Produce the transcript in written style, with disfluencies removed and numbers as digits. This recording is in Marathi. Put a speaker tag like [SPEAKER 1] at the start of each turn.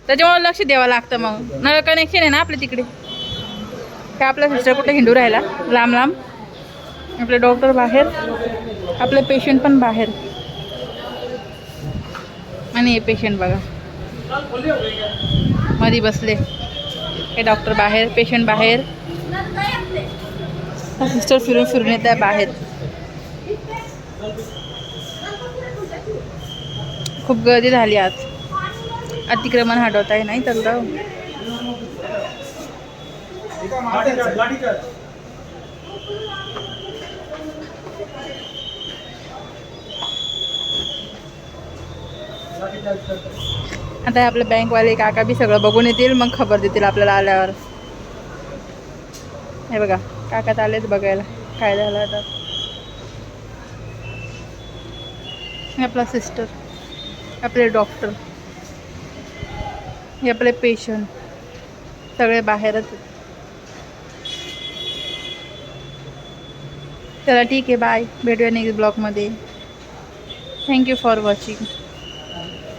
[SPEAKER 1] त्याच्यामुळे लक्ष द्यावं लागतं. मग नळ कनेक्शन आहे ना आपल्या तिकडे. काय आपला सिस्टर कुठे हिंडू राहिला लांब लांब. आपले डॉक्टर बाहेर, आपले पेशंट पण बाहेर. आणि हे पेशंट बघा मध्ये बसले. हे डॉक्टर बाहेर, पेशंट बाहेर. सिस्टर फिरून फिरून येत आहे बाहेर. खूप गर्दी झाली आज. अतिक्रमण हटवत आहे नाही तर आता आपले बँकवाले काका बी सगळं बघून येतील, मग खबर देतील आपल्याला आल्यावर. हे बघा काका आलेच बघायला काय झालं आता. हे आपला सिस्टर, आपले डॉक्टर, हे आपले पेशंट सगळे बाहेरच. चला ठीक आहे, बाय. भेटूया नेक्स्ट ब्लॉगमध्ये. Thank you for watching.